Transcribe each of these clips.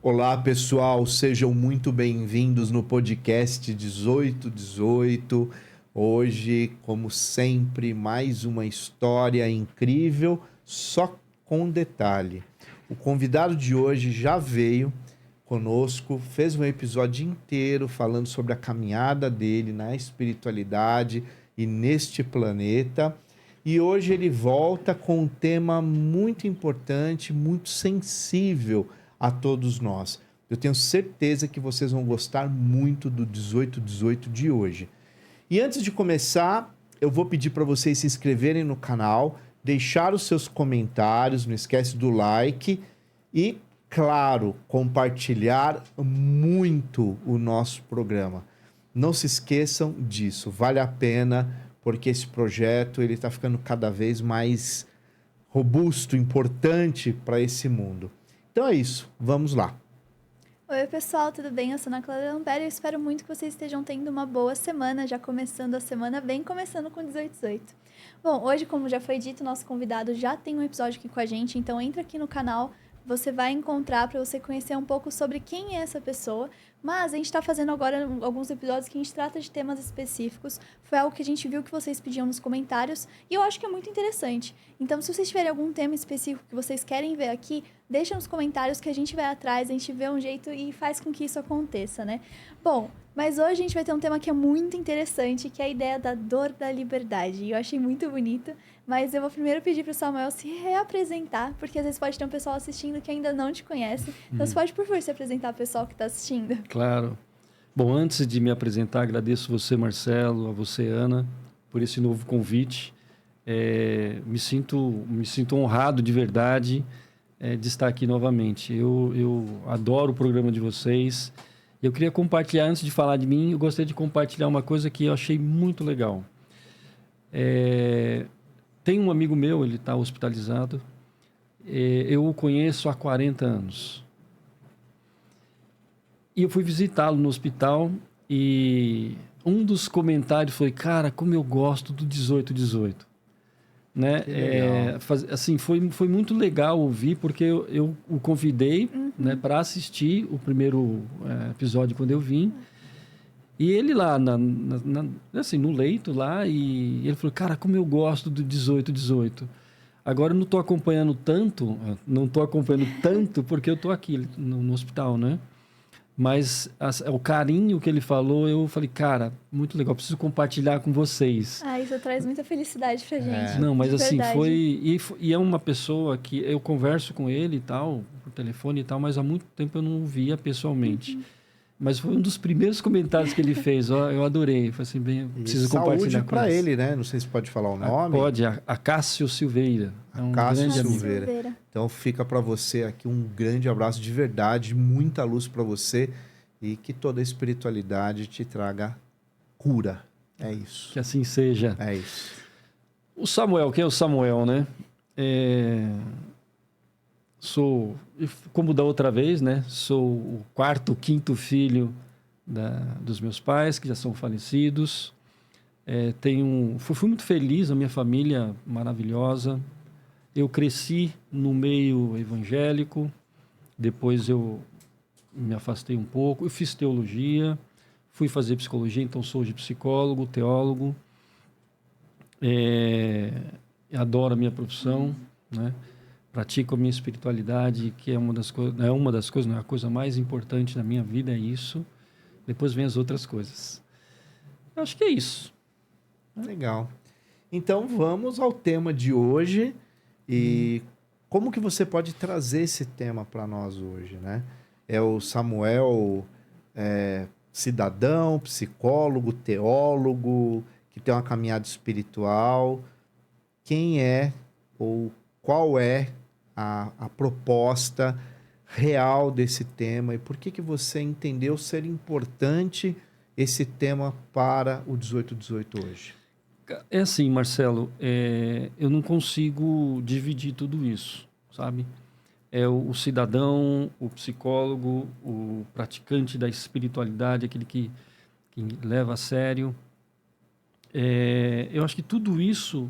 Olá, pessoal, sejam muito bem-vindos no podcast 1818. Hoje, como sempre, mais uma história incrível, só com um detalhe. O convidado de hoje já veio conosco, fez um episódio inteiro falando sobre a caminhada dele na espiritualidade e neste planeta. E hoje ele volta com um tema muito importante, muito sensível a todos nós. Eu tenho certeza que vocês vão gostar muito do 1818 de hoje. E antes de começar, eu vou pedir para vocês se inscreverem no canal, deixar os seus comentários, não esquece do like e, claro, compartilhar muito o nosso programa. Não se esqueçam disso, vale a pena, porque esse projeto ele está ficando cada vez mais robusto, importante para esse mundo. Então é isso, vamos lá. Oi pessoal, tudo bem? Eu sou Ana Cláudia Lampere e eu espero muito que vocês estejam tendo uma boa semana, já começando a semana bem, começando com 1818. Bom, hoje, como já foi dito, nosso convidado já tem um episódio aqui com a gente, então entra aqui no canal, você vai encontrar para você conhecer um pouco sobre quem é essa pessoa, mas a gente está fazendo agora alguns episódios que a gente trata de temas específicos, foi algo que a gente viu que vocês pediam nos comentários e eu acho que é muito interessante. Então, se vocês tiverem algum tema específico que vocês querem ver aqui, deixa nos comentários que a gente vai atrás, a gente vê um jeito e faz com que isso aconteça, né? Bom, mas hoje a gente vai ter um tema que é muito interessante, que é a ideia da dor da liberdade. E eu achei muito bonito, mas eu vou primeiro pedir para o Samuel se reapresentar, porque às vezes pode ter um pessoal assistindo que ainda não te conhece. Então você pode, por favor, se apresentar ao pessoal que está assistindo. Claro. Bom, antes de me apresentar, agradeço você, Marcelo, a você, Ana, por esse novo convite. Me sinto honrado de verdade de estar aqui novamente. Eu adoro o programa de vocês. Eu queria compartilhar, antes de falar de mim, eu gostaria de compartilhar uma coisa que eu achei muito legal. Tem um amigo meu, ele está hospitalizado. Eu o conheço há 40 anos. E eu fui visitá-lo no hospital e um dos comentários foi: cara, como eu gosto do 1818. Né? Assim, foi muito legal ouvir, porque eu o convidei né, para assistir o primeiro episódio quando eu vim. E ele lá, assim, no leito lá, e ele falou: cara, como eu gosto do 1818. Agora eu não estou acompanhando tanto porque eu estou aqui no hospital, né? Mas o carinho que ele falou, eu falei: cara, muito legal, preciso compartilhar com vocês. Isso traz muita felicidade pra gente. Não, mas assim, verdade. E é uma pessoa que eu converso com ele e tal, por telefone e tal, mas há muito tempo eu não o via pessoalmente. Mas foi um dos primeiros comentários que ele fez, eu adorei. Foi assim, preciso compartilhar com para ele, né? Não sei se pode falar o nome. Pode, a Cássio Silveira. Cássio Silveira. Então fica para você aqui um grande abraço de verdade, muita luz para você e que toda a espiritualidade te traga cura. É isso. Que assim seja. É isso. O Samuel, quem é o Samuel, né? Sou, como da outra vez, né? Sou o quinto filho dos meus pais, que já são falecidos. Fui muito feliz, a minha família maravilhosa. Eu cresci no meio evangélico, depois eu me afastei um pouco. Eu fiz teologia, fui fazer psicologia, então sou de psicólogo, teólogo. Adoro a minha profissão, né? Pratico a minha espiritualidade, que é uma das coisas, não é a coisa mais importante da minha vida, é isso. Depois vem as outras coisas. Eu acho que é isso. Legal. Então vamos ao tema de hoje e como que você pode trazer esse tema para nós hoje, né? É o Samuel cidadão, psicólogo, teólogo, que tem uma caminhada espiritual. Quem é ou qual é a proposta real desse tema e por que você entendeu ser importante esse tema para o 1818 hoje? É assim, Marcelo, eu não consigo dividir tudo isso, sabe? O cidadão, o psicólogo, o praticante da espiritualidade, aquele que leva a sério. Eu acho que tudo isso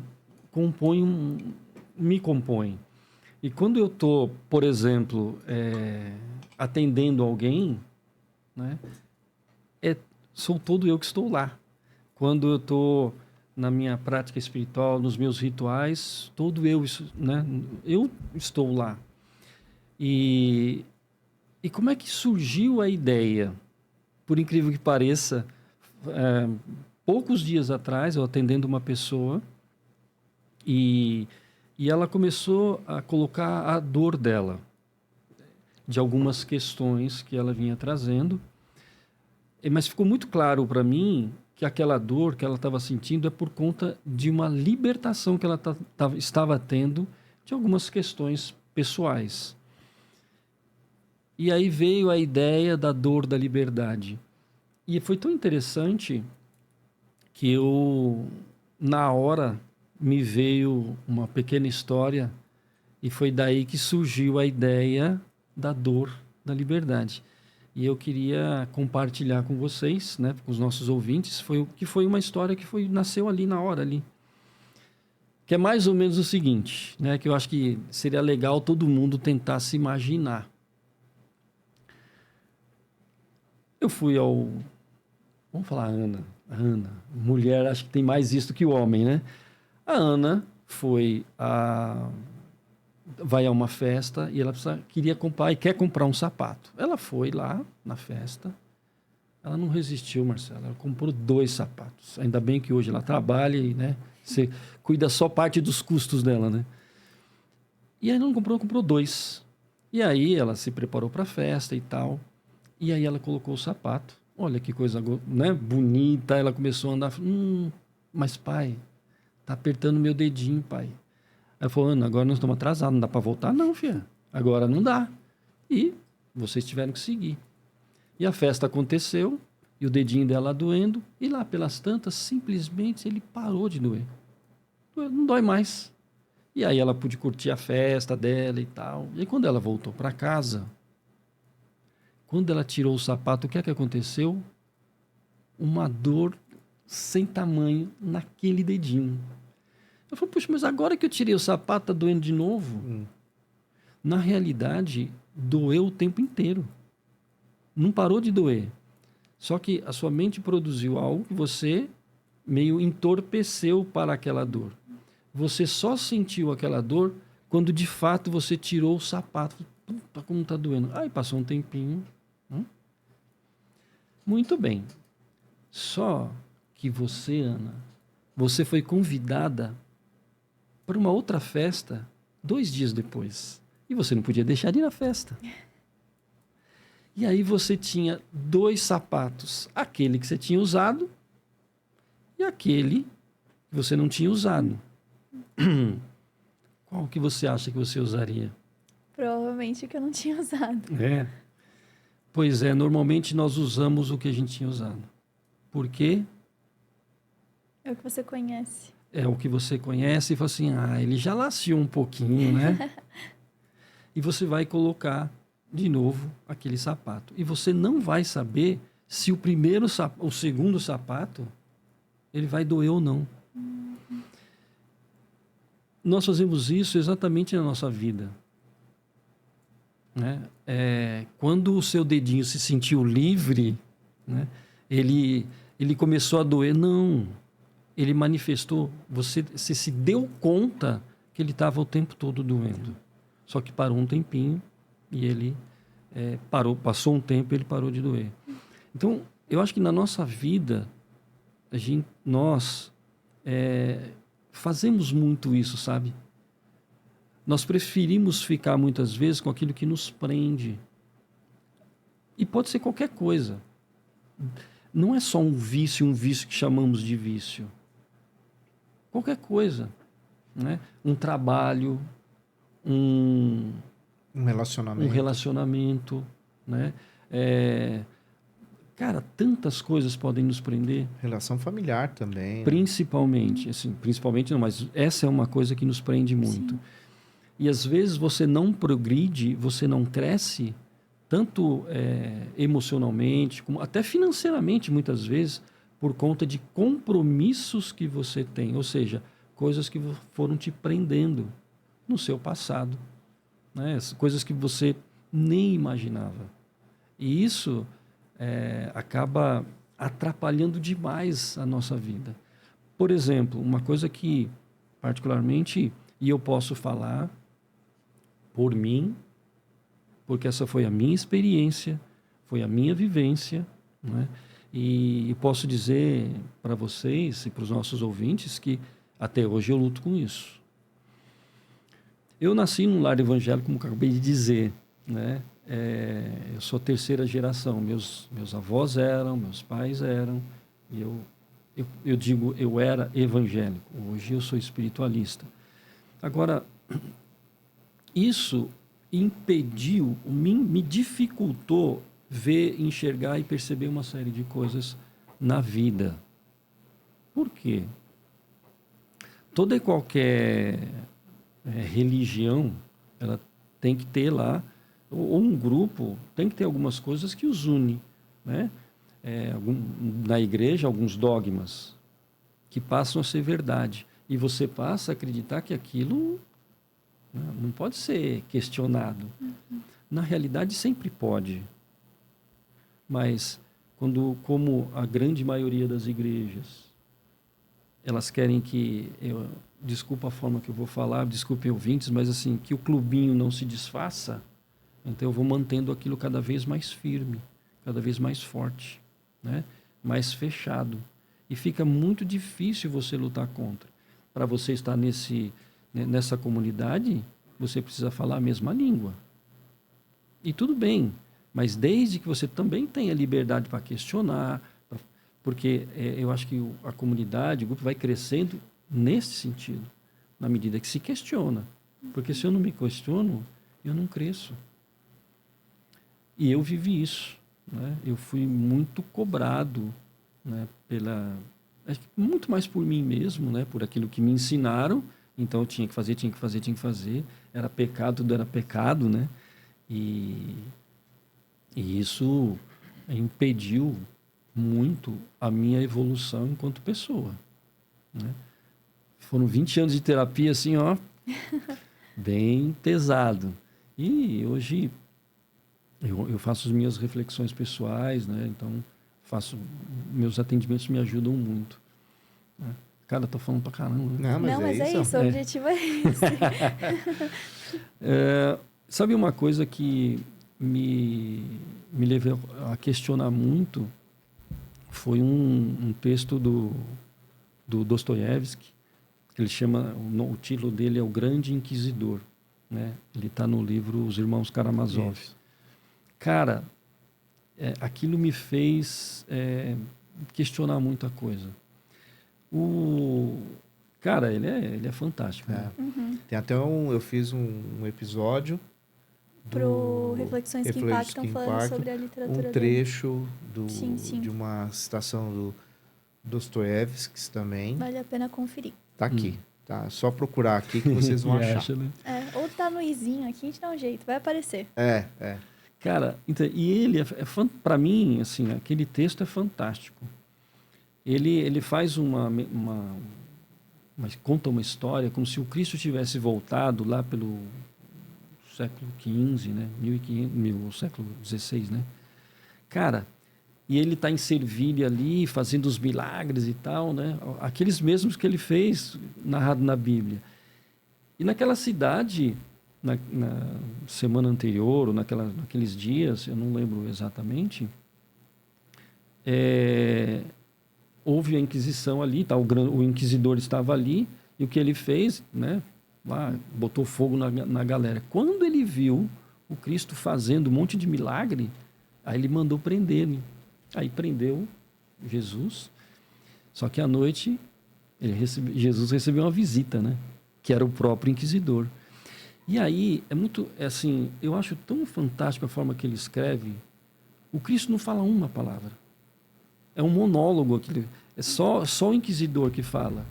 me compõe. E quando eu estou, por exemplo, atendendo alguém, né, sou todo eu que estou lá. Quando eu estou na minha prática espiritual, nos meus rituais, todo eu, né, eu estou lá. E como é que surgiu a ideia? Por incrível que pareça, poucos dias atrás, eu atendendo uma pessoa e ela começou a colocar a dor dela, de algumas questões que ela vinha trazendo. Mas ficou muito claro para mim que aquela dor que ela estava sentindo é por conta de uma libertação que ela estava tendo de algumas questões pessoais. E aí veio a ideia da dor da liberdade. E foi tão interessante que eu, na hora, me veio uma pequena história e foi daí que surgiu a ideia da dor da liberdade. E eu queria compartilhar com vocês, né, com os nossos ouvintes, foi uma história que nasceu ali na hora ali. Que é mais ou menos o seguinte, né, que eu acho que seria legal todo mundo tentar se imaginar. Eu fui vamos falar Ana, mulher acho que tem mais isso que o homem, né? A Ana vai a uma festa e ela queria comprar e quer comprar um sapato. Ela foi lá na festa, ela não resistiu, Marcelo, ela comprou 2 sapatos. Ainda bem que hoje ela trabalha e, né, você cuida só parte dos custos dela, né? E aí não comprou 2. E aí ela se preparou para a festa e tal. E aí ela colocou o sapato. Olha que coisa, né, bonita. Ela começou a andar. Mas pai, tá apertando meu dedinho, pai. Ela falou, Ana, agora nós estamos atrasados, não dá para voltar? Não, filha. Agora não dá. E vocês tiveram que seguir. E a festa aconteceu, e o dedinho dela doendo, e lá pelas tantas, simplesmente ele parou de doer. Não dói mais. E aí ela pôde curtir a festa dela e tal. E aí quando ela voltou para casa, quando ela tirou o sapato, o que é que aconteceu? Uma dor sem tamanho naquele dedinho. Eu falei, puxa, mas agora que eu tirei o sapato, tá doendo de novo? Na realidade, doeu o tempo inteiro. Não parou de doer. Só que a sua mente produziu algo que você meio entorpeceu para aquela dor. Você só sentiu aquela dor quando, de fato, você tirou o sapato. Puta, como tá doendo. Aí passou um tempinho. Muito bem. Só que você, Ana, você foi convidada para uma outra festa 2 dias depois. E você não podia deixar de ir na festa. E aí você tinha 2 sapatos. Aquele que você tinha usado e aquele que você não tinha usado. Qual que você acha que você usaria? Provavelmente o que eu não tinha usado. Pois é, normalmente nós usamos o que a gente tinha usado. Por quê? É o que você conhece. É o que você conhece e fala assim, ele já laciou um pouquinho, né? E você vai colocar de novo aquele sapato. E você não vai saber se o segundo sapato, ele vai doer ou não. Nós fazemos isso exatamente na nossa vida. Né? Quando o seu dedinho se sentiu livre, né? ele começou a doer. Não. Ele manifestou, você se deu conta que ele estava o tempo todo doendo. Só que parou um tempinho e ele passou um tempo e ele parou de doer. Então, eu acho que na nossa vida, nós fazemos muito isso, sabe? Nós preferimos ficar muitas vezes com aquilo que nos prende. E pode ser qualquer coisa. Não é só um vício que chamamos de vício. Qualquer coisa. Né? Um trabalho, um relacionamento. Né? Cara, tantas coisas podem nos prender. Relação familiar também. Principalmente. Assim, principalmente não, mas essa é uma coisa que nos prende muito. Sim. E às vezes você não progride, você não cresce, tanto emocionalmente, como até financeiramente, muitas vezes, por conta de compromissos que você tem. Ou seja, coisas que foram te prendendo no seu passado. né? Coisas que você nem imaginava. E isso acaba atrapalhando demais a nossa vida. Por exemplo, uma coisa que, particularmente, e eu posso falar por mim, porque essa foi a minha experiência, foi a minha vivência, né? E posso dizer para vocês e para os nossos ouvintes que até hoje eu luto com isso. Eu nasci num lar evangélico, como acabei de dizer, né? Eu sou terceira geração. Meus avós eram, meus pais eram, e eu digo, eu era evangélico. Hoje eu sou espiritualista. Agora, isso impediu, me dificultou ver, enxergar e perceber uma série de coisas na vida. Por quê? Toda e qualquer religião, ela tem que ter lá, ou um grupo, tem que ter algumas coisas que os une, né? Na igreja, alguns dogmas que passam a ser verdade. E você passa a acreditar que aquilo não pode ser questionado. Na realidade, sempre pode. Mas, como a grande maioria das igrejas, elas querem que, desculpa a forma que eu vou falar, desculpe ouvintes, mas assim, que o clubinho não se desfaça, então eu vou mantendo aquilo cada vez mais firme, cada vez mais forte, né? Mais fechado. E fica muito difícil você lutar contra. Para você estar nessa comunidade, você precisa falar a mesma língua. E tudo bem, mas desde que você também tenha liberdade para questionar, porque eu acho que a comunidade, o grupo vai crescendo nesse sentido, na medida que se questiona. Porque se eu não me questiono, eu não cresço. E eu vivi isso, né? Eu fui muito cobrado, né, muito mais por mim mesmo, né, por aquilo que me ensinaram. Então eu tinha que fazer. Era pecado, tudo era pecado, né? E isso impediu muito a minha evolução enquanto pessoa, né? Foram 20 anos de terapia, assim, ó, bem pesado. E hoje eu faço as minhas reflexões pessoais, né? Então, meus atendimentos me ajudam muito, né? Cara, tô falando pra caramba, né? Mas é isso, o objetivo é esse. Sabe uma coisa que me levou a questionar muito? Foi um texto do Dostoiévski, que ele chama, o título dele é O Grande Inquisidor, né? Ele está no livro Os Irmãos Karamazov. Isso. Cara, aquilo me fez questionar muita coisa. Cara, ele é fantástico. Né? Tem até eu fiz um episódio pro Reflexões que Impactam, falando sobre a literatura um trecho sim. de uma citação do Dostoiévski também. Vale a pena conferir. Tá aqui. Tá? Só procurar aqui que vocês vão achar. Né? Ou tá no izinho aqui, a gente dá um jeito, vai aparecer. Cara, então, e ele para mim, assim, aquele texto é fantástico. Ele faz conta uma história como se o Cristo tivesse voltado lá pelo século XV, né? Século XVI, né? Cara, e ele está em Servilha ali, fazendo os milagres e tal, né? Aqueles mesmos que ele fez, narrado na Bíblia. E naquela cidade, na semana anterior, ou naqueles dias, eu não lembro exatamente, houve a Inquisição ali, tá? O inquisidor estava ali, e o que ele fez, né? Lá, botou fogo na galera. Quando ele viu o Cristo fazendo um monte de milagre, aí ele mandou prender, né? Aí prendeu Jesus. Só que à noite, Jesus recebeu uma visita, né? Que era o próprio inquisidor. E aí, assim, eu acho tão fantástico a forma que ele escreve. O Cristo não fala uma palavra. É um monólogo aquilo. É só o inquisidor que fala.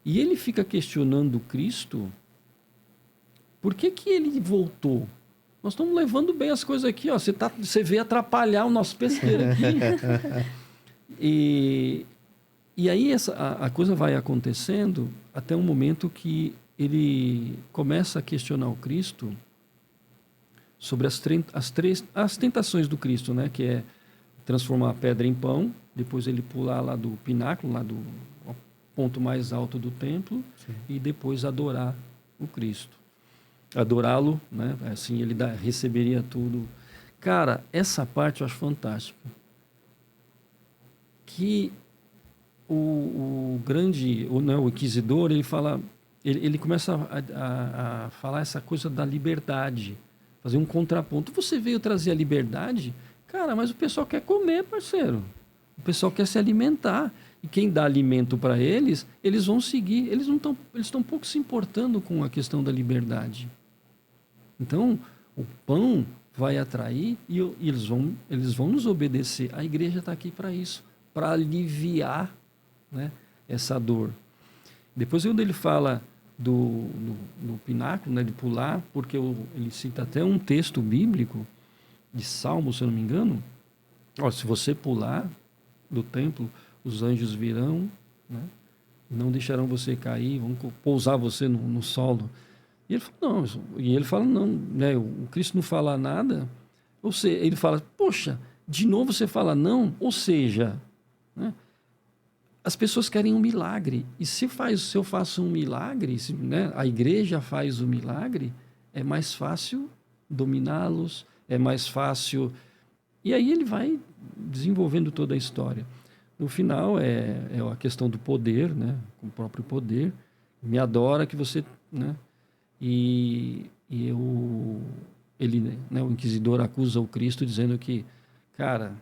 E ele fica questionando Cristo. Por que ele voltou? Nós estamos levando bem as coisas aqui, ó. Você veio atrapalhar o nosso pesqueiro aqui. E aí a coisa vai acontecendo até um momento que ele começa a questionar o Cristo sobre as tentações do Cristo, né? Que é transformar a pedra em pão, depois ele pular lá do pináculo, lá do ponto mais alto do templo, Sim. e depois adorar o Cristo. Adorá-lo, né? Assim ele receberia tudo. Cara, essa parte eu acho fantástica. Que o inquisidor, ele fala, ele começa a falar essa coisa da liberdade, fazer um contraponto. Você veio trazer a liberdade, cara, mas o pessoal quer comer, parceiro. O pessoal quer se alimentar. E quem dá alimento para eles, eles vão seguir. Eles estão pouco se importando com a questão da liberdade. Então, o pão vai atrair e eles vão nos obedecer. A igreja está aqui para isso, para aliviar, né, essa dor. Depois, quando ele fala no pináculo, né, de pular, porque ele cita até um texto bíblico de Salmo, se eu não me engano. Se você pular do templo, os anjos virão, né, não deixarão você cair, vão pousar você no solo. E ele fala, não, né, o Cristo não fala nada. Ou seja, ele fala, poxa, de novo você fala não, ou seja, né, as pessoas querem um milagre. E se eu faço um milagre, né, a igreja faz o milagre, é mais fácil dominá-los, é mais fácil. E aí ele vai desenvolvendo toda a história. No final é a questão do poder, né, com o próprio poder. Me adora que você, né, ele, né, o inquisidor acusa o Cristo dizendo que, cara,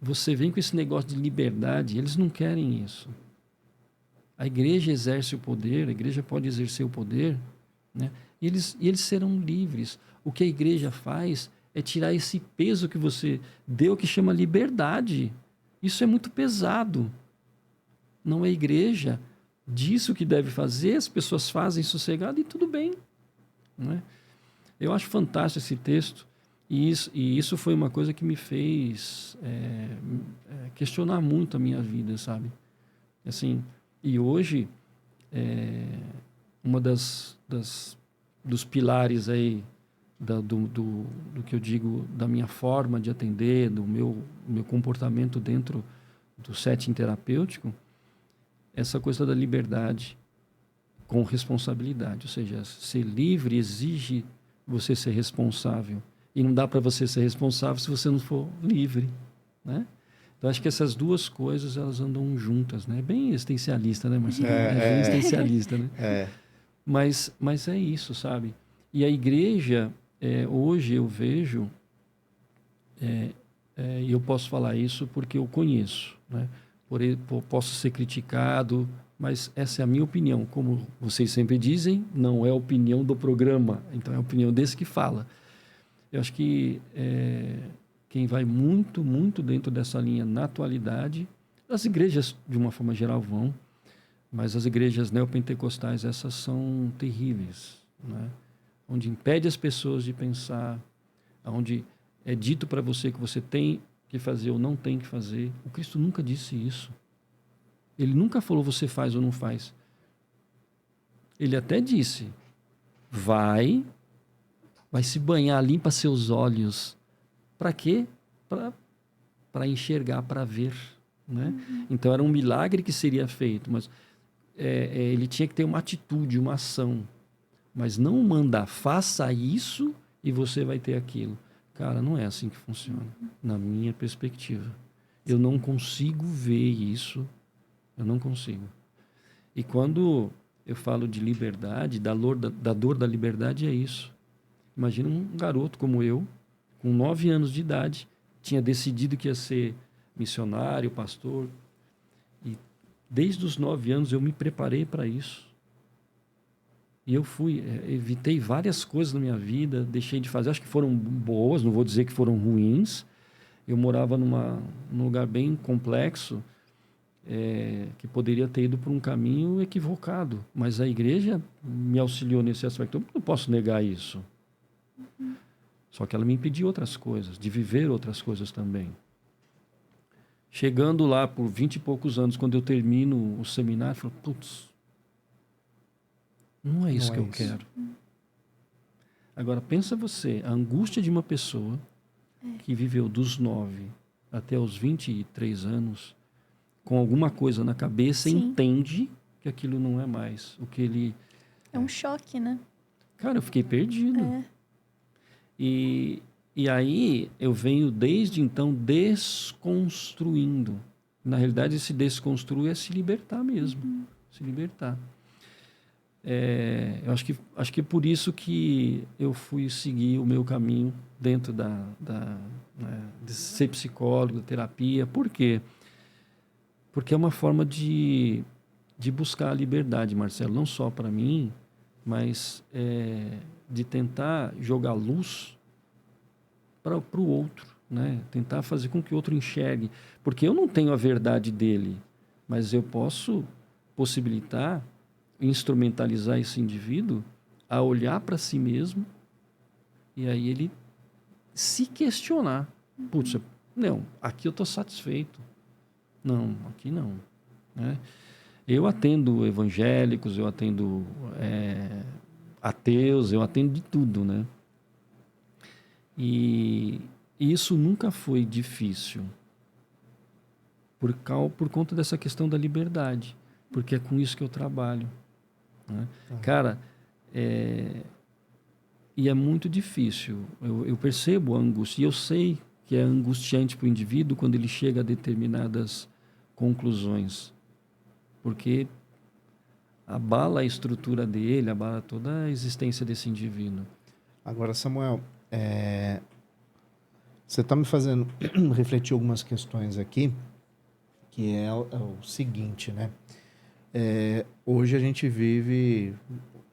você vem com esse negócio de liberdade, eles não querem isso. A igreja exerce o poder, a igreja pode exercer o poder, né, e eles serão livres. O que a igreja faz é tirar esse peso que você deu, que chama liberdade. Isso é muito pesado. Não é a igreja. Disso que deve fazer, as pessoas fazem sossegado e tudo bem. Não é? Eu acho fantástico esse texto e isso foi uma coisa que me fez questionar muito a minha vida, sabe? Assim, e hoje, uma dos pilares aí do que eu digo, da minha forma de atender, do meu comportamento dentro do setting terapêutico, essa coisa da liberdade com responsabilidade. Ou seja, ser livre exige você ser responsável. E não dá para você ser responsável se você não for livre, né? Então, acho que essas duas coisas, elas andam juntas, né? Bem existencialista, né, Marcelo? Bem existencialista, né? Mas é isso, sabe? E a igreja, hoje eu vejo, e eu posso falar isso porque eu conheço, né? Posso ser criticado, mas essa é a minha opinião. Como vocês sempre dizem, não é a opinião do programa, então é a opinião desse que fala. Eu acho que quem vai muito, muito dentro dessa linha na atualidade, as igrejas, de uma forma geral, vão, mas as igrejas neopentecostais, essas são terríveis, né? Onde impede as pessoas de pensar, onde é dito para você que você tem que fazer ou não tem que fazer. O Cristo nunca disse isso. Ele nunca falou você faz ou não faz. Ele até disse, vai se banhar, limpa seus olhos. Para quê? Para enxergar, para ver, né? Então era um milagre que seria feito, mas ele tinha que ter uma atitude, uma ação, mas não mandar, faça isso e você vai ter aquilo. Cara, não é assim que funciona, na minha perspectiva. Eu não consigo ver isso, eu não consigo. E quando eu falo de liberdade, da dor da liberdade, é isso. Imagina um garoto como eu, com 9 anos de idade, tinha decidido que ia ser missionário, pastor, e desde os 9 anos eu me preparei para isso. E eu evitei várias coisas na minha vida, deixei de fazer, acho que foram boas, não vou dizer que foram ruins. Eu morava num lugar bem complexo, que poderia ter ido por um caminho equivocado, mas a igreja me auxiliou nesse aspecto. Eu não posso negar isso. Só que ela me impediu outras coisas, de viver outras coisas também. Chegando lá por 20 e poucos anos, quando eu termino o seminário, eu falo, putz, Não é isso Não que é eu isso. quero. Agora, pensa você, a angústia de uma pessoa que viveu dos 9 até os 23 anos com alguma coisa na cabeça e Sim. entende que aquilo não é mais o que ele... É um choque, né? Cara, eu fiquei perdido. É. E aí eu venho desde então desconstruindo. Na realidade, esse desconstruir é se libertar mesmo. Se libertar. Eu acho que é por isso que eu fui seguir o meu caminho dentro de ser psicólogo, da terapia. Por quê? Porque é uma forma de buscar a liberdade, Marcelo, não só para mim, mas de tentar jogar luz para o outro, né? Tentar fazer com que o outro enxergue. Porque eu não tenho a verdade dele, mas eu posso possibilitar, instrumentalizar esse indivíduo a olhar para si mesmo e aí ele se questionar. Putz, não, aqui eu estou satisfeito. Não, aqui não. Né? Eu atendo evangélicos, eu atendo ateus, eu atendo de tudo, né? E isso nunca foi difícil por conta dessa questão da liberdade, porque é com isso que eu trabalho. Né? Cara, e é muito difícil. Eu percebo a angústia, e eu sei que é angustiante para o indivíduo quando ele chega a determinadas conclusões, porque abala a estrutura dele, abala toda a existência desse indivíduo. Agora, Samuel, você está me fazendo refletir algumas questões aqui, que é o seguinte, né? Hoje a gente vive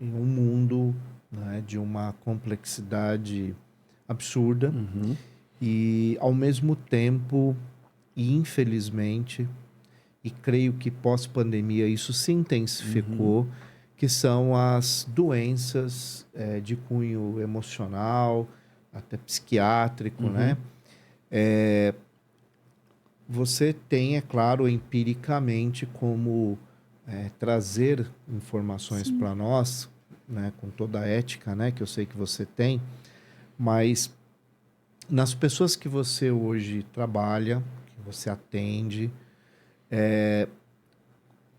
em um mundo, né, de uma complexidade absurda e, ao mesmo tempo, e infelizmente, e creio que pós-pandemia isso se intensificou, que são as doenças de cunho emocional, até psiquiátrico, né? Você tem, é claro, empiricamente como trazer informações para nós, né, com toda a ética, né, que eu sei que você tem, mas nas pessoas que você hoje trabalha, que você atende,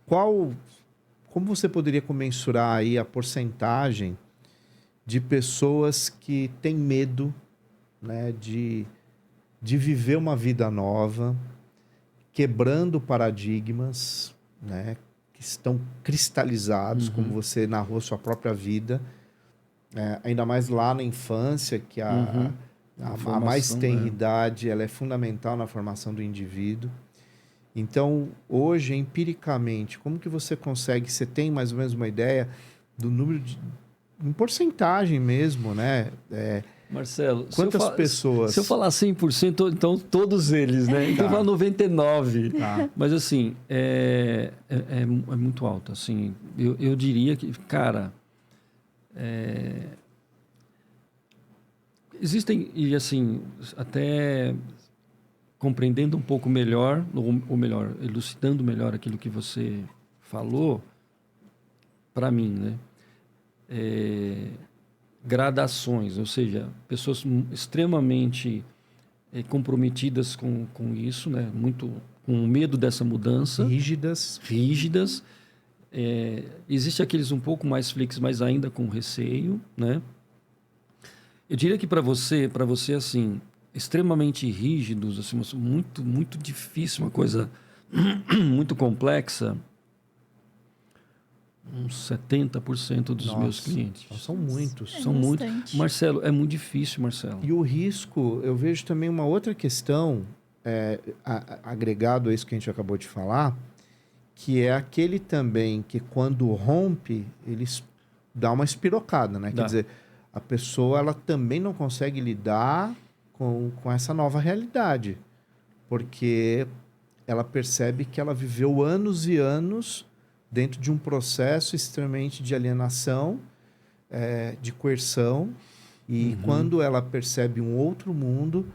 como você poderia comensurar aí a porcentagem de pessoas que têm medo, né, de viver uma vida nova, quebrando paradigmas, né, que estão cristalizados, como você narrou sua própria vida, ainda mais lá na infância, que a mais tenra idade ela é fundamental na formação do indivíduo. Então, hoje, empiricamente, como que você consegue, você tem mais ou menos uma ideia do número em porcentagem mesmo, né? Marcelo, quantas pessoas... Se eu falar 100%, então todos eles, né? Então eu falo 99%. Tá. Mas, assim, é muito alto. Assim, eu diria que, cara... existem, e assim, até compreendendo um pouco melhor, ou melhor, elucidando melhor aquilo que você falou, para mim, né? Gradações, ou seja, pessoas extremamente comprometidas com isso, né? Muito com medo dessa mudança. Rígidas. Existe aqueles um pouco mais flexíveis, mas ainda com receio, né? Eu diria que para você assim, extremamente rígidos, assim, muito, muito difícil, uma coisa muito complexa, uns 70% dos meus clientes. Então são muitos. São muitos. Marcelo, é muito difícil, Marcelo. E o risco, eu vejo também uma outra questão, agregado a isso que a gente acabou de falar, que é aquele também que quando rompe, eles dá uma espirocada, né? Quer dizer, a pessoa ela também não consegue lidar com essa nova realidade, porque ela percebe que ela viveu anos e anos dentro de um processo extremamente de alienação, de coerção, e quando ela percebe um outro mundo,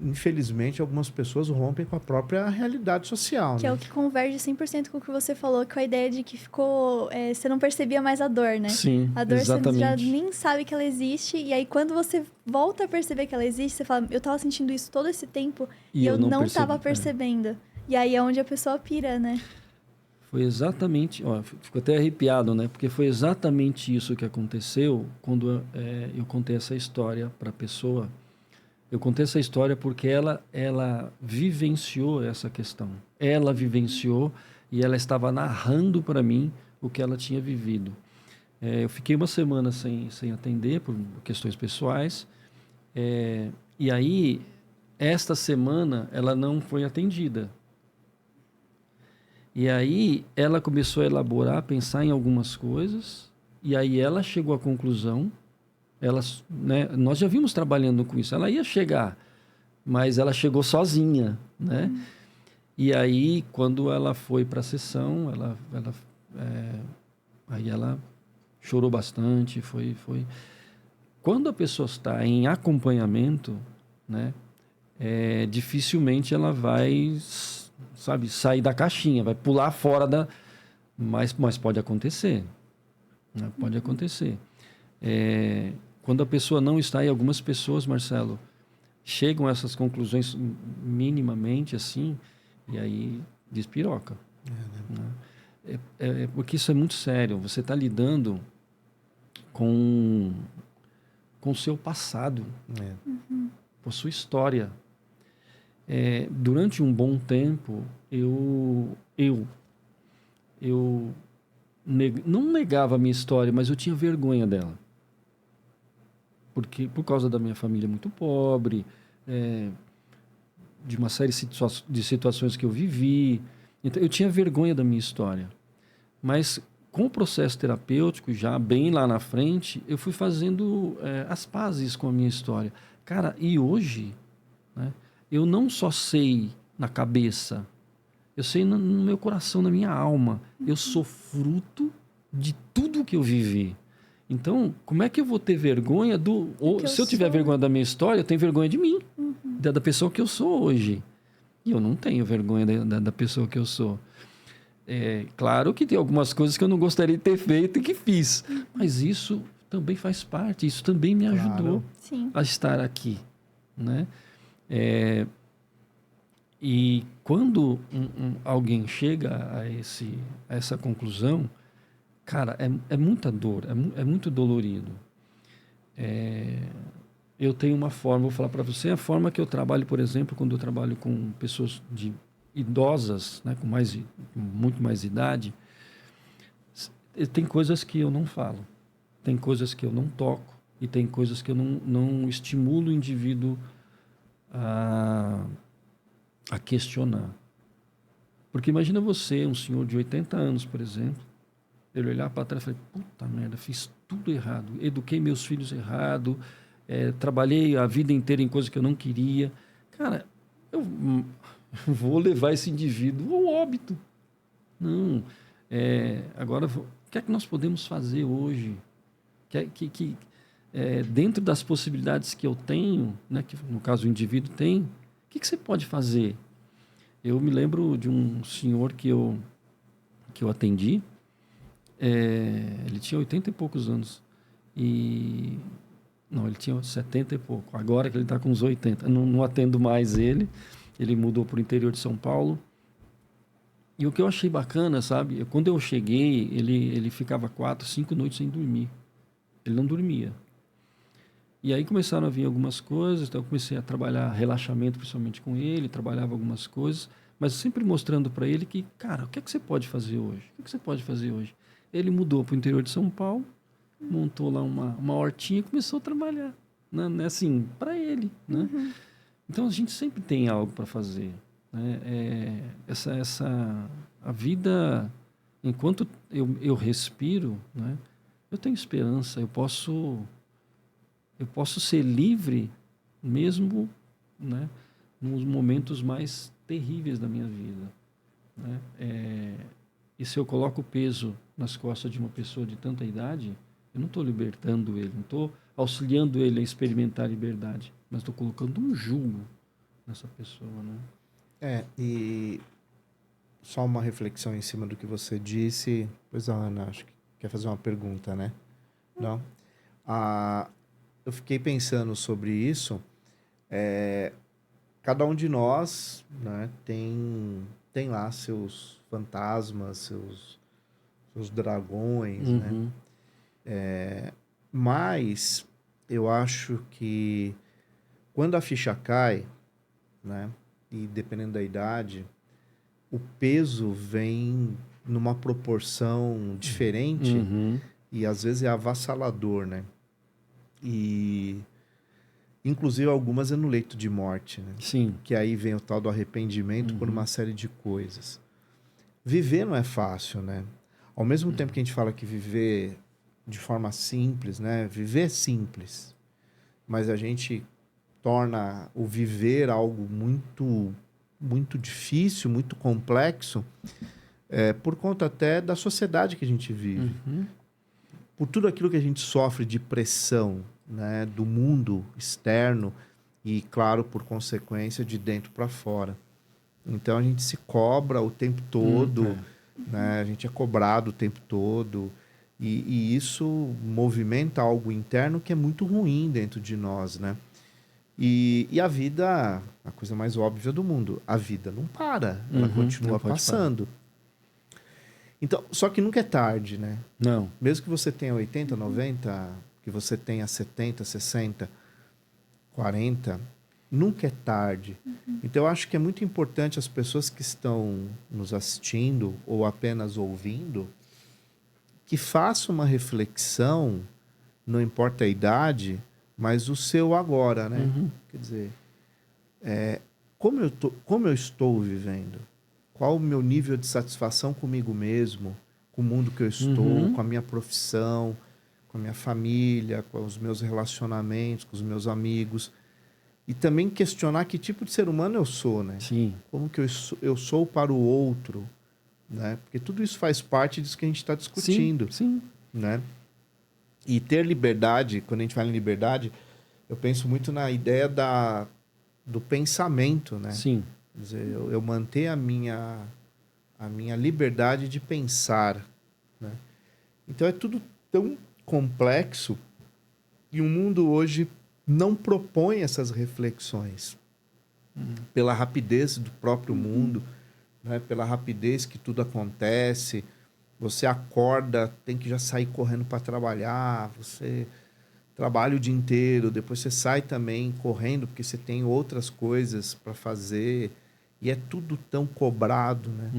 infelizmente, algumas pessoas rompem com a própria realidade social, Que é né? o que converge 100% com o que você falou, com a ideia de que ficou... você não percebia mais a dor, né? Sim, A dor você já exatamente. nem sabe que ela existe, e aí quando você volta a perceber que ela existe, você fala, eu tava sentindo isso todo esse tempo e eu não tava percebendo. E aí é onde a pessoa pira, né? Foi exatamente, ó, fico até arrepiado, né? Porque foi exatamente isso que aconteceu quando eu contei essa história para a pessoa. Eu contei essa história porque ela vivenciou essa questão. Ela vivenciou e ela estava narrando para mim o que ela tinha vivido. Eu fiquei uma semana sem atender por questões pessoais. E aí, esta semana, ela não foi atendida. E aí, ela começou a elaborar, pensar em algumas coisas. E aí, ela chegou à conclusão. Né, nós já vimos trabalhando com isso. Ela ia chegar, mas ela chegou sozinha, né? E aí, quando ela foi para a sessão, aí ela chorou bastante. Foi. Quando a pessoa está em acompanhamento, né? Dificilmente ela vai, sabe, sair da caixinha, vai pular fora da... Mas pode acontecer, né? Pode acontecer. Quando a pessoa não está, e algumas pessoas, Marcelo, chegam a essas conclusões minimamente assim, e aí despiroca. Né? Porque isso é muito sério. Você está lidando com o seu passado, com a sua história. Durante um bom tempo, eu não negava a minha história, mas eu tinha vergonha dela. Por causa da minha família muito pobre, de uma série de situações que eu vivi. Então, eu tinha vergonha da minha história. Mas, com o processo terapêutico, já bem lá na frente, eu fui fazendo as pazes com a minha história. Cara, e hoje, né, eu não só sei na cabeça, eu sei no meu coração, na minha alma. Eu sou fruto de tudo que eu vivi. Então, como é que eu vou ter vergonha se eu tiver vergonha da minha história, eu tenho vergonha de mim, da pessoa que eu sou hoje. E eu não tenho vergonha da pessoa que eu sou. Claro que tem algumas coisas que eu não gostaria de ter feito e que fiz. Mas isso também faz parte, isso também me ajudou a estar aqui. Né? E quando alguém chega a essa conclusão, cara, é muita dor, é muito dolorido. Eu tenho uma forma, vou falar para você, a forma que eu trabalho, por exemplo, quando eu trabalho com pessoas idosas, né, com muito mais idade, tem coisas que eu não falo, tem coisas que eu não toco e tem coisas que eu não estimulo o indivíduo a questionar. Porque imagina você, um senhor de 80 anos, por exemplo, ele olhar para trás e falar, puta merda, fiz tudo errado, eduquei meus filhos errado, trabalhei a vida inteira em coisas que eu não queria. Cara, eu vou levar esse indivíduo ao óbito. Não. Agora, o que é que nós podemos fazer hoje? Dentro das possibilidades que eu tenho, né, que no caso o indivíduo tem, o que você pode fazer? Eu me lembro de um senhor que eu atendi, ele tinha 80 e poucos anos. Não, ele tinha 70 e pouco. Agora que ele está com uns 80. Não atendo mais ele. Ele mudou para o interior de São Paulo. E o que eu achei bacana, sabe? Quando eu cheguei, ele ficava 4, 5 noites sem dormir. Ele não dormia. E aí começaram a vir algumas coisas. Então eu comecei a trabalhar relaxamento, principalmente com ele. Trabalhava algumas coisas. Mas sempre mostrando para ele que, cara, o que é que você pode fazer hoje? O que é que você pode fazer hoje? Ele mudou para o interior de São Paulo. Montou lá uma hortinha e começou a trabalhar, né? Assim, para ele, né? Então a gente sempre tem algo para fazer, né? A vida, enquanto eu respiro, né? Eu tenho esperança, eu posso ser livre mesmo, né? Nos momentos mais terríveis da minha vida, né? E se eu coloco o peso nas costas de uma pessoa de tanta idade, eu não estou libertando ele, não estou auxiliando ele a experimentar a liberdade, mas estou colocando um jugo nessa pessoa, né? E só uma reflexão em cima do que você disse. Pois a Ana, acho que quer fazer uma pergunta, né? Não? Eu fiquei pensando sobre isso. Cada um de nós, né, tem lá seus fantasmas, seus dragões, né? Mas eu acho que quando a ficha cai, né, e dependendo da idade, o peso vem numa proporção diferente e às vezes é avassalador, né? E inclusive algumas é no leito de morte, né? Sim. Que aí vem o tal do arrependimento por uma série de coisas. Viver não é fácil, né? Ao mesmo tempo que a gente fala que viver de forma simples, né? Viver é simples, mas a gente torna o viver algo muito, muito difícil, muito complexo, por conta até da sociedade que a gente vive. Por tudo aquilo que a gente sofre de pressão, né? Do mundo externo e, claro, por consequência, de dentro para fora. Então, a gente se cobra o tempo todo, né? A gente é cobrado o tempo todo. E isso movimenta algo interno que é muito ruim dentro de nós, né? E a vida, a coisa mais óbvia do mundo, a vida não para, ela continua passando. Então, só que nunca é tarde, né? Não. Mesmo que você tenha 80, 90, que você tenha 70, 60, 40, nunca é tarde. Então, eu acho que é muito importante as pessoas que estão nos assistindo ou apenas ouvindo que façam uma reflexão, não importa a idade, mas o seu agora, né? Quer dizer, como eu estou vivendo? Qual o meu nível de satisfação comigo mesmo, com o mundo que eu estou, com a minha profissão, com a minha família, com os meus relacionamentos, com os meus amigos. E também questionar que tipo de ser humano eu sou, né? Sim. Como que eu sou para o outro, né? Porque tudo isso faz parte disso que a gente está discutindo. Sim. Né? E ter liberdade, quando a gente fala em liberdade, eu penso muito na ideia do pensamento, né? Sim. Quer dizer, eu manter a minha liberdade de pensar, né? Então é tudo tão complexo e o mundo hoje não propõe essas reflexões pela rapidez do próprio mundo, né? Pela rapidez que tudo acontece. Você acorda, tem que já sair correndo para trabalhar, você trabalha o dia inteiro, depois você sai também correndo porque você tem outras coisas para fazer e é tudo tão cobrado, né?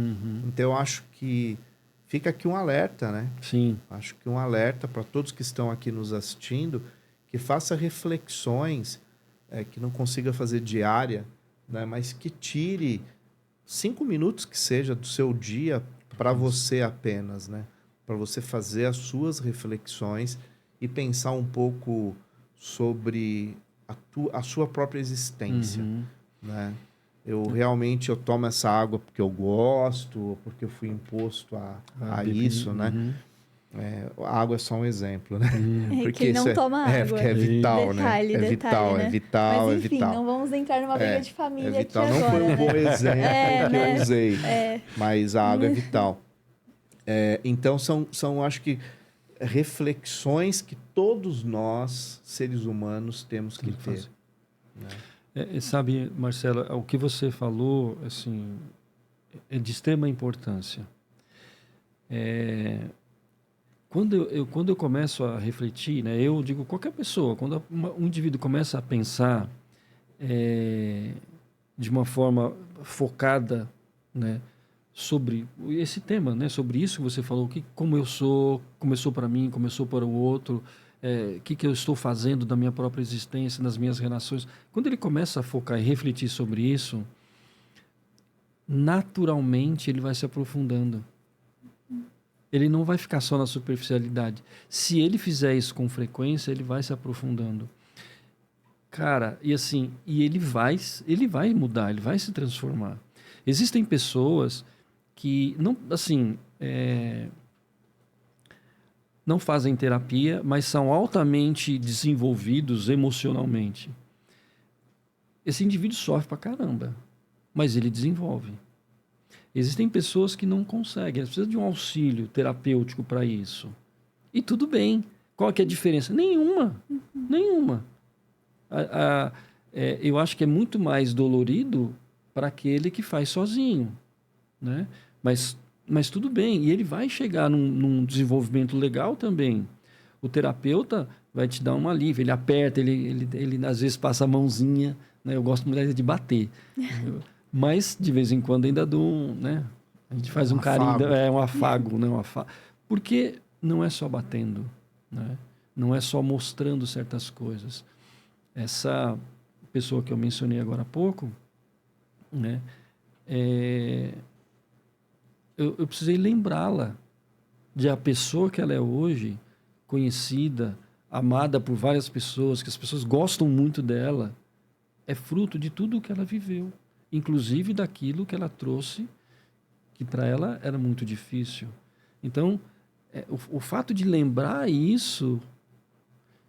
Então eu acho que fica aqui um alerta, né? Sim. Acho que um alerta para todos que estão aqui nos assistindo, que faça reflexões, que não consiga fazer diária, né? Mas que tire 5 minutos que seja do seu dia para você apenas, né? Para você fazer as suas reflexões e pensar um pouco sobre a sua própria existência, né? Eu realmente tomo essa água porque eu gosto, porque eu fui imposto a isso, né? A água é só um exemplo, né? Porque quem não toma água. Porque é vital, Detalhe, né? Detalhe, né? É vital, Mas, enfim, é vital. não vamos entrar numa briga de família vital. aqui Não agora, foi um bom né? exemplo que eu usei, mas a água é vital. Então, são, acho que, reflexões que todos nós, seres humanos, temos que ter. Né? Sabe, Marcela, o que você falou, assim, é de extrema importância. Quando eu começo a refletir, né, eu digo qualquer pessoa, quando um indivíduo começa a pensar de uma forma focada, né, sobre esse tema, né, sobre isso que você falou, como eu sou, começou para mim, começou para o outro, o que eu estou fazendo da minha própria existência, nas minhas relações. Quando ele começa a focar e refletir sobre isso, naturalmente ele vai se aprofundando. Ele não vai ficar só na superficialidade. Se ele fizer isso com frequência, ele vai se aprofundando. Cara, e assim, ele vai mudar, ele vai se transformar. Existem pessoas que não, assim, não fazem terapia, mas são altamente desenvolvidos emocionalmente. esse indivíduo sofre pra caramba, mas ele desenvolve. Existem pessoas que não conseguem, elas precisam de um auxílio terapêutico para isso. E tudo bem. Qual que é a diferença? Nenhuma. Nenhuma. Eu acho que é muito mais dolorido para aquele que faz sozinho, né? Mas tudo bem. E ele vai chegar num desenvolvimento legal também. O terapeuta vai te dar um alívio. Ele aperta, ele às vezes passa a mãozinha, né? Eu gosto muito de bater. Mas, de vez em quando, ainda dou né? A gente faz um carinho, um afago, né? Porque não é só batendo, né? Não é só mostrando certas coisas. Essa pessoa que eu mencionei agora há pouco, né? Eu precisei lembrá-la de a pessoa que ela é hoje, conhecida, amada por várias pessoas, que as pessoas gostam muito dela, é fruto de tudo o que ela viveu. Inclusive daquilo que ela trouxe, que para ela era muito difícil. Então, o fato de lembrar isso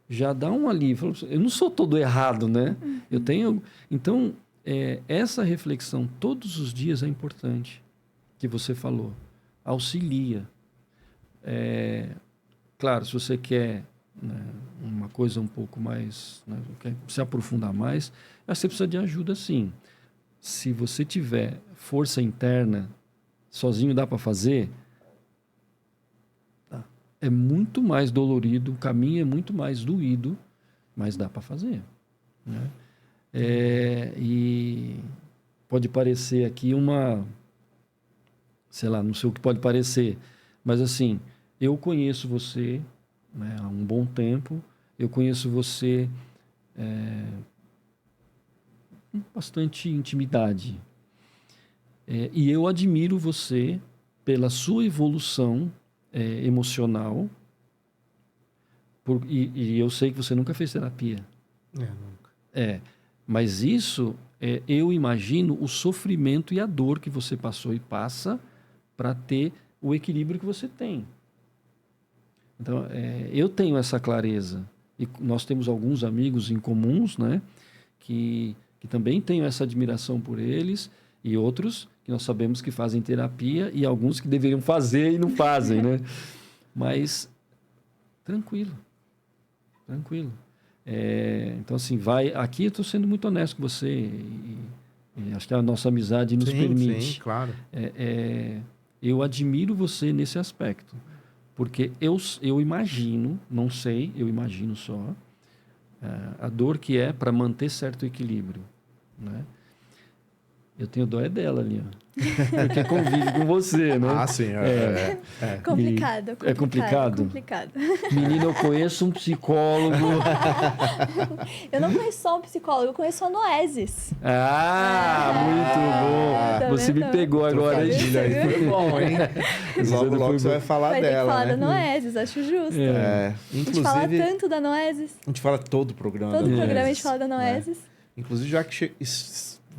já dá um alívio. Eu não sou todo errado, né? Eu tenho... Então, essa reflexão todos os dias é importante, que você falou. Auxilia. Claro, se você quer, né, uma coisa um pouco mais... Né, quer se aprofundar mais, você precisa de ajuda, sim. Se você tiver força interna, sozinho dá para fazer, é muito mais dolorido, o caminho é muito mais doído, mas dá para fazer, né? E pode parecer aqui sei lá, não sei o que pode parecer, mas assim, eu conheço você, né, há um bom tempo, eu conheço você com bastante intimidade. E eu admiro você pela sua evolução emocional. E eu sei que você nunca fez terapia. Nunca. Mas isso, eu imagino o sofrimento e a dor que você passou e passa para ter o equilíbrio que você tem. Então, eu tenho essa clareza. E nós temos alguns amigos em comuns, né, que também tenho essa admiração por eles, e outros que nós sabemos que fazem terapia, e alguns que deveriam fazer e não fazem, né? Mas, tranquilo. Então, assim, aqui eu estou sendo muito honesto com você, e acho que a nossa amizade nos permite. Sim, claro. Eu admiro você nesse aspecto, porque eu imagino, não sei, eu imagino só, a dor que é para manter certo equilíbrio, né? Eu tenho dó dela ali, ó. Porque convive com você, né? Ah, sim. Complicado. É complicado? Complicado. Menina, eu conheço um psicólogo. Eu não conheço só um psicólogo, eu conheço a Noesis. Muito bom. Você me pegou agora, hein? Foi bom, hein? Logo você vai falar vai dela, ter que falar né? da Noesis, acho justo. Inclusive, a gente fala tanto da Noesis. A gente fala todo o programa Todo da programa a Noesis, gente fala da Noesis. né? Inclusive, já que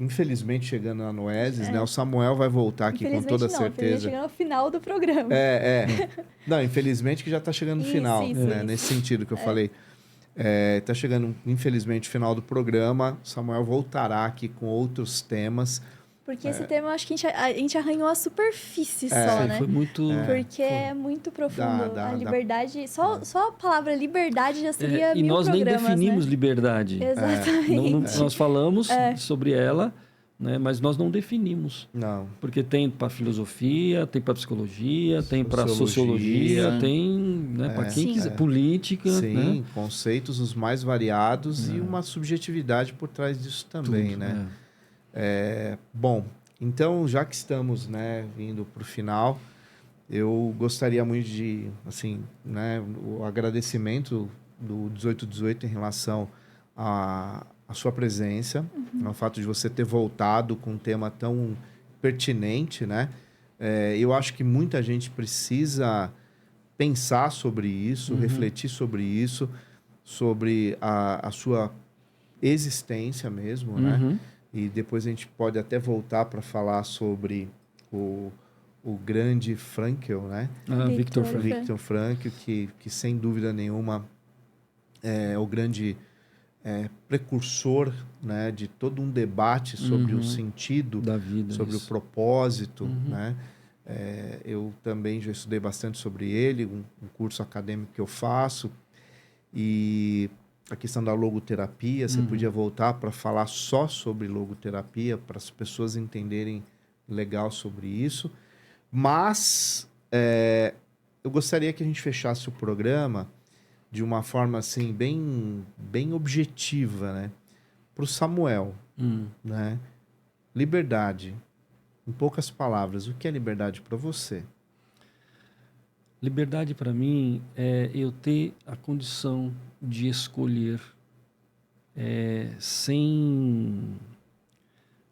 infelizmente chegando na Noesis, né? O Samuel vai voltar aqui com toda certeza. Chegando ao final do programa. Não, infelizmente que já está chegando no final, né? Nesse sentido que eu falei. Está chegando, infelizmente, o final do programa. O Samuel voltará aqui com outros temas. Porque esse tema, eu acho que a gente arranhou a superfície só, né? Foi muito... Porque é muito profundo. A liberdade... Só a palavra liberdade já seria e mil nós nem programas, definimos né? Liberdade. Exatamente. Nós falamos sobre ela, né? Mas nós não definimos. Não. Porque tem para filosofia, tem para psicologia, tem para sociologia, tem, né, para quem quiser, política. Sim, né? Conceitos os mais variados e uma subjetividade por trás disso também, Tudo, né? Bom, então, já que estamos, né, vindo para o final, eu gostaria muito de, assim, né, o agradecimento do 1818 em relação à sua presença, ao fato de você ter voltado com um tema tão pertinente, né? Eu acho que muita gente precisa pensar sobre isso, refletir sobre isso, sobre a sua existência mesmo, né? E depois a gente pode até voltar para falar sobre o grande Frankl, né? Viktor Frankl, que sem dúvida nenhuma é o grande precursor, né, de todo um debate sobre o sentido da vida, sobre isso. o propósito, né? Eu também já estudei bastante sobre ele, um curso acadêmico que eu faço, e a questão da logoterapia, você podia voltar para falar só sobre logoterapia, para as pessoas entenderem legal sobre isso, mas eu gostaria que a gente fechasse o programa de uma forma assim bem objetiva, né? Para o Samuel, né? Liberdade. Em poucas palavras, o que é liberdade para você? Liberdade para mim é eu ter a condição de escolher sem,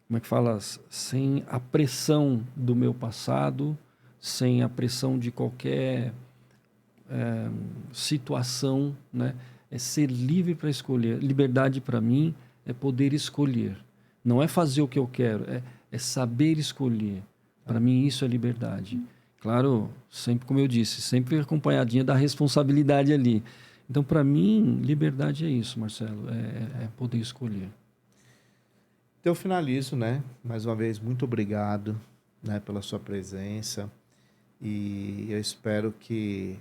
como é que fala, sem a pressão do meu passado, sem a pressão de qualquer situação, né? É ser livre para escolher. Liberdade para mim é poder escolher. Não é fazer o que eu quero, é saber escolher. Para mim isso é liberdade. Claro, sempre como eu disse, sempre acompanhadinha da responsabilidade ali. Então, para mim, liberdade é isso, Marcelo, é poder escolher. Então, eu finalizo, né? Mais uma vez, muito obrigado, né, pela sua presença. E eu espero que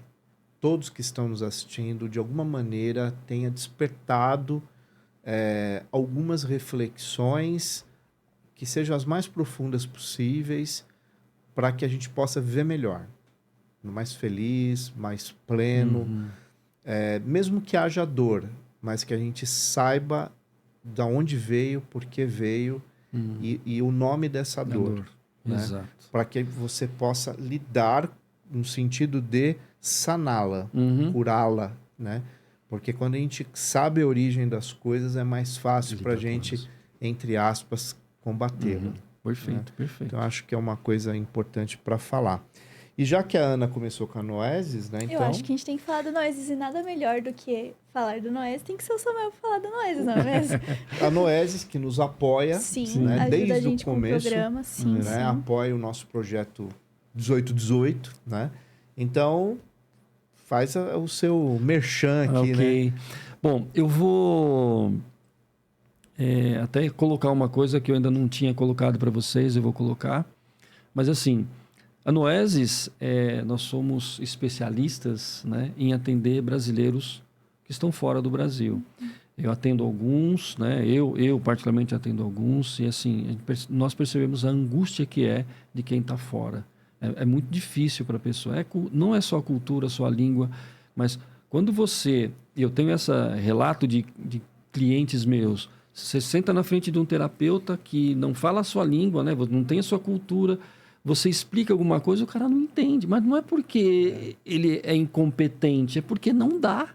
todos que estão nos assistindo, de alguma maneira, tenha despertado algumas reflexões que sejam as mais profundas possíveis para que a gente possa viver melhor, mais feliz, mais pleno, mesmo que haja dor, mas que a gente saiba de onde veio, por que veio e o nome dessa dor. Né? Exato. Para que você possa lidar no sentido de saná-la, curá-la, né? Porque quando a gente sabe a origem das coisas, é mais fácil para a gente, entre aspas, combatê-la. Perfeito, né? perfeito. Então, acho que é uma coisa importante para falar. E já que a Ana começou com a Noesis, né? Eu Então, acho que a gente tem que falar do Noesis e nada melhor do que falar do Noesis. Tem que ser o Samuel para falar do Noesis, não é mesmo? a Noesis que nos apoia, Sim, né? ajuda Desde a gente o começo, com o programa. Sim, né? sim. Apoia o nosso projeto 1818, né? Então, faz o seu merchan aqui, Ok. né? Bom, eu vou até colocar uma coisa que eu ainda não tinha colocado para vocês, eu vou colocar. Mas assim, a Noesis, nós somos especialistas, né, em atender brasileiros que estão fora do Brasil. Eu atendo alguns, né, eu particularmente atendo alguns, e assim, nós percebemos a angústia que é de quem está fora. É muito difícil para a pessoa. Não é só a cultura, só a língua, mas quando eu tenho esse relato de clientes meus, você senta na frente de um terapeuta que não fala a sua língua, né, não tem a sua cultura, você explica alguma coisa, o cara não entende. Mas não é porque ele é incompetente, é porque não dá.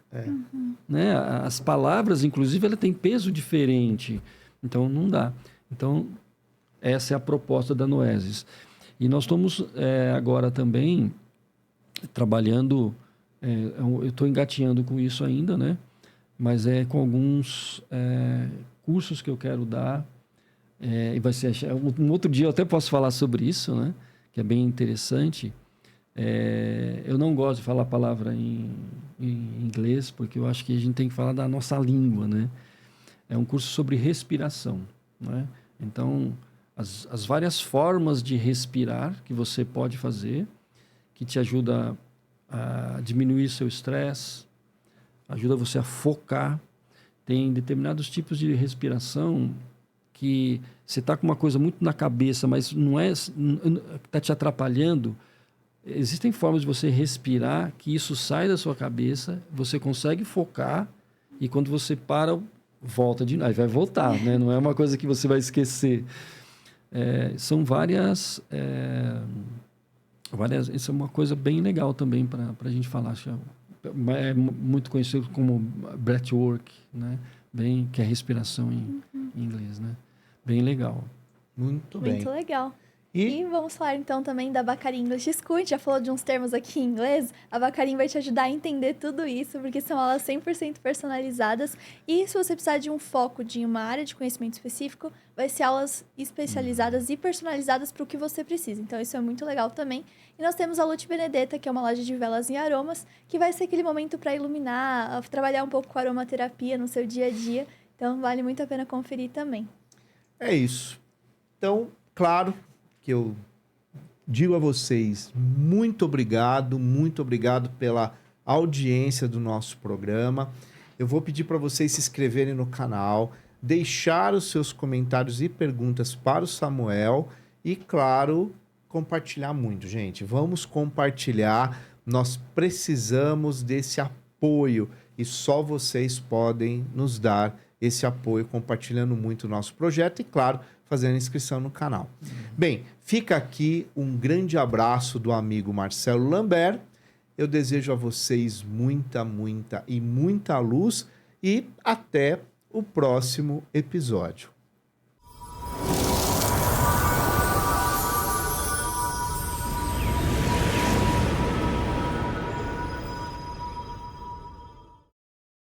Né? As palavras, inclusive, ela tem peso diferente. Então, não dá. Então, essa é a proposta da Noesis. E nós estamos agora também trabalhando, eu estou engatinhando com isso ainda, né? Mas com alguns cursos que eu quero dar. E vai ser um outro dia eu até posso falar sobre isso, né? Que é bem interessante. Eu não gosto de falar a palavra em inglês, porque eu acho que a gente tem que falar da nossa língua, né? É um curso sobre respiração, né? Então, as várias formas de respirar que você pode fazer, que te ajuda a diminuir seu estresse, ajuda você a focar. Tem determinados tipos de respiração que você está com uma coisa muito na cabeça, mas não está te atrapalhando. Existem formas de você respirar que isso sai da sua cabeça, você consegue focar e quando você para, volta de novo. Aí vai voltar, né? Não é uma coisa que você vai esquecer. São várias... Isso é uma coisa bem legal também para a gente falar. É muito conhecido como breathwork, né? Que é respiração em inglês, né? Bem legal. Muito bem. Muito legal. E vamos falar então também da Bacari English School. A gente já falou de uns termos aqui em inglês. A Bacari vai te ajudar a entender tudo isso, porque são aulas 100% personalizadas. E se você precisar de um foco de uma área de conhecimento específico, vai ser aulas especializadas e personalizadas para o que você precisa. Então isso é muito legal também. E nós temos a Lute Benedetta, que é uma loja de velas e aromas, que vai ser aquele momento para iluminar, trabalhar um pouco com aromaterapia no seu dia a dia. Então, vale muito a pena conferir também. É isso. Então, claro que eu digo a vocês muito obrigado pela audiência do nosso programa. Eu vou pedir para vocês se inscreverem no canal, deixar os seus comentários e perguntas para o Samuel e, claro, compartilhar muito, gente. Vamos compartilhar. Nós precisamos desse apoio e só vocês podem nos dar esse apoio compartilhando muito o nosso projeto e, claro, fazendo inscrição no canal. Bem, fica aqui um grande abraço do amigo Marcelo Lambert. Eu desejo a vocês muita luz e até o próximo episódio.